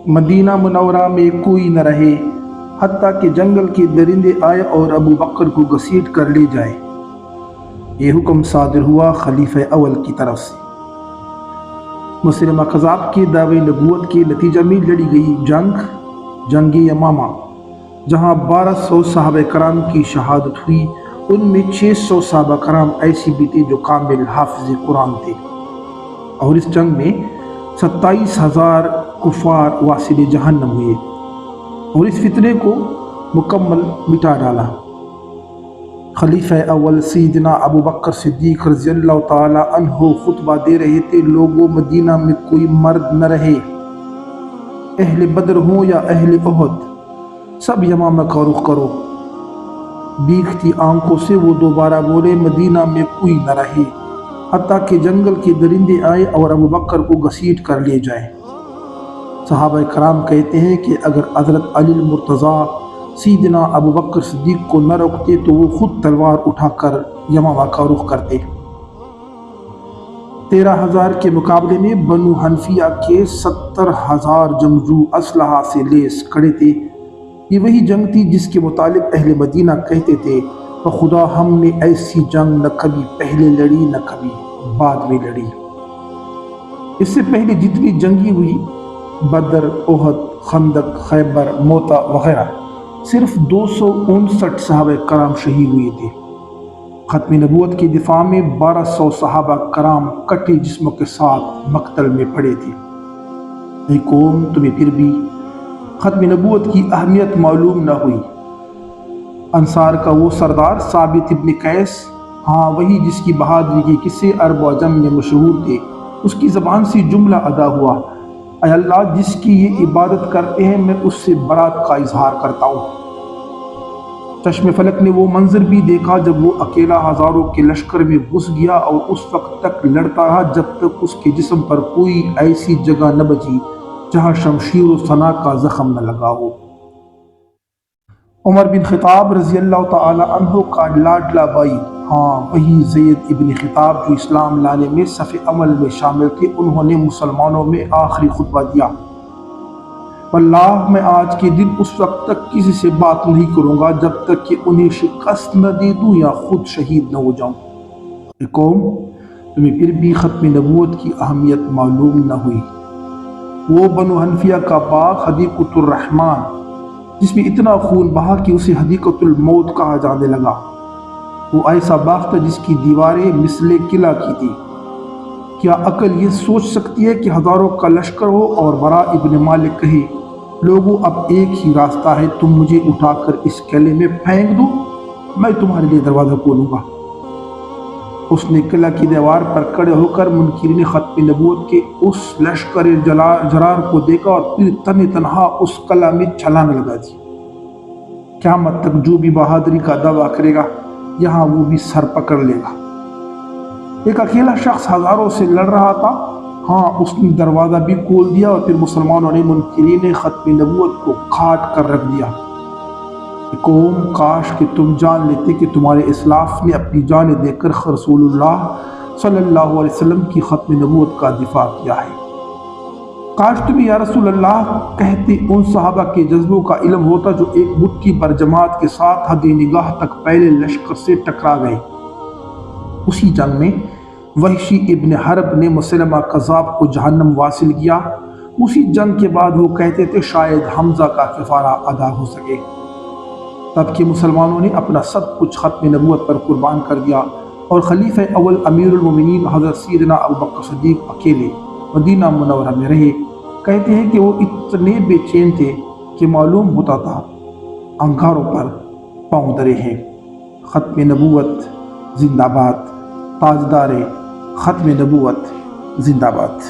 مدینہ منورہ میں کوئی نہ رہے حتیٰ کہ جنگل کے درندے آئے اور ابو بکر کو گھسیٹ کر لے جائے۔ یہ حکم صادر ہوا خلیفہ اول کی طرف سے۔ مسلمہ کذاب کے دعوے نبوت کے نتیجہ میں لڑی گئی جنگ یمامہ، جہاں 1200 صحابہ کرام کی شہادت ہوئی۔ ان میں 600 صحابہ کرام ایسی بھی تھے جو کامل حافظ قرآن تھے، اور اس جنگ میں 27,000 کفار واصل جہنم ہوئے اور اس فتنے کو مکمل مٹا ڈالا۔ خلیفہ اول سیدنا ابو بکر صدیق رضی اللہ تعالی عنہ خطبہ دے رہے تھے، لوگوں مدینہ میں کوئی مرد نہ رہے، اہل بدر ہوں یا اہل احد، سب یمامہ کا رخ کرو۔ بیکھتی آنکھوں سے وہ دوبارہ بولے، مدینہ میں کوئی نہ رہے حتیٰ کہ جنگل کے درندے آئے اور ابو بکر کو گھسیٹ کر لے جائے۔ صحابہ کرام کہتے ہیں کہ اگر حضرت علی المرتضیٰ سیدنا ابو بکر صدیق کو نہ روکتے تو وہ خود تلوار اٹھا کر یمامہ کا رخ کرتے۔ 13,000 کے مقابلے میں بنو حنفیہ کے 70,000 جنگجو اسلحہ سے لیس کھڑے تھے۔ یہ وہی جنگ تھی جس کے متعلق اہل مدینہ کہتے تھے، بخدا ہم نے ایسی جنگ نہ کبھی پہلے لڑی نہ کبھی بعد میں لڑی۔ اس سے پہلے جتنی جنگیں ہوئی، بدر، احد، خندق، خیبر، موتا وغیرہ، صرف 259 صحابہ کرام شہید ہوئے تھے۔ ختم نبوت کی دفاع میں 1200 صحابہ کرام کٹے جسموں کے ساتھ مقتل میں پڑے تھے۔ اے قوم، تمہیں پھر بھی ختم نبوت کی اہمیت معلوم نہ ہوئی۔ انصار کا وہ سردار ثابت ابن قیس، ہاں وہی جس کی بہادری کے قصے عرب و عجم میں مشہور تھے، اس کی زبان سے جملہ ادا ہوا، اے اللہ جس کی یہ عبادت کرتے ہیں میں اس سے برات کا اظہار کرتا ہوں۔ چشم فلک نے وہ منظر بھی دیکھا جب وہ اکیلا ہزاروں کے لشکر میں گھس گیا اور اس وقت تک لڑتا رہا جب تک اس کے جسم پر کوئی ایسی جگہ نہ بچی جہاں شمشیر و سنا کا زخم نہ لگا ہو۔ عمر بن خطاب رضی اللہ تعالی عنہ کا لاڈلا بھائی، ہاں وہی زید ابن خطاب جو اسلام لانے میں صف اول میں شامل تھے، انہوں نے مسلمانوں میں آخری خطبہ دیا، واللہ میں آج کے دن اس وقت تک کسی سے بات نہیں کروں گا جب تک کہ انہیں شکست نہ دے دوں یا خود شہید نہ ہو جاؤں۔ اے قوم، تمہیں پھر بھی ختم نبوت کی اہمیت معلوم نہ ہوئی۔ وہ بنو حنفیہ کا باغ حدیقۃ الرحمن جس میں اتنا خون بہا کہ اسے حدیقۃ الموت کہا جانے لگا، وہ ایسا باغ تھا جس کی دیواریں مثل قلعہ کی تھی۔ کیا عقل یہ سوچ سکتی ہے کہ ہزاروں کا لشکر ہو اور برا ابن مالک کہے، لوگوں اب ایک ہی راستہ ہے، تم مجھے اٹھا کر اس قلعے میں پھینک دو، میں تمہارے لیے دروازہ کھولوں گا۔ اس نے قلعہ کی دیوار پر کھڑے ہو کر منکرین ختم نبوت کے اس لشکر جرار کو دیکھا اور پھر تنہا اس قلعہ میں چھلانگ لگا دی۔ قیامت تک جو بھی بہادری کا دعویٰ کرے گا، یہاں وہ بھی سر پکڑ لے گا۔ ایک اکیلا شخص ہزاروں سے لڑ رہا تھا، ہاں اس نے دروازہ بھی کھول دیا اور پھر مسلمانوں نے منکرین ختم نبوت کو کاٹ کر رکھ دیا۔ قوم، کاش کہ تم جان لیتے کہ تمہارے اسلاف نے اپنی جانیں دے کر رسول اللہ صلی اللہ علیہ وسلم کی ختم نبوت کا دفاع کیا ہے۔ کاش تمہیں یا رسول اللہ کہتے ان صحابہ کے جذبوں کا علم ہوتا جو ایک مٹھی پر جماعت کے ساتھ حد نگاہ تک پہلے لشکر سے ٹکرا گئے۔ اسی جنگ میں وحشی ابن حرب نے مسلمہ کذاب کو جہنم واصل کیا۔ اسی جنگ کے بعد وہ کہتے تھے شاید حمزہ کا کفارہ ادا ہو سکے۔ تب کہ مسلمانوں نے اپنا سب کچھ ختم نبوت پر قربان کر دیا اور خلیفہ اول امیر المومنین حضرت سیدنا ابو بکر صدیق اکیلے مدینہ منورہ میں رہے۔ کہتے ہیں کہ وہ اتنے بے چین تھے کہ معلوم ہوتا تھا انگاروں پر پاؤں دھرے ہیں۔ ختم نبوت زندہ باد، تاجدار ختم نبوت زندہ باد۔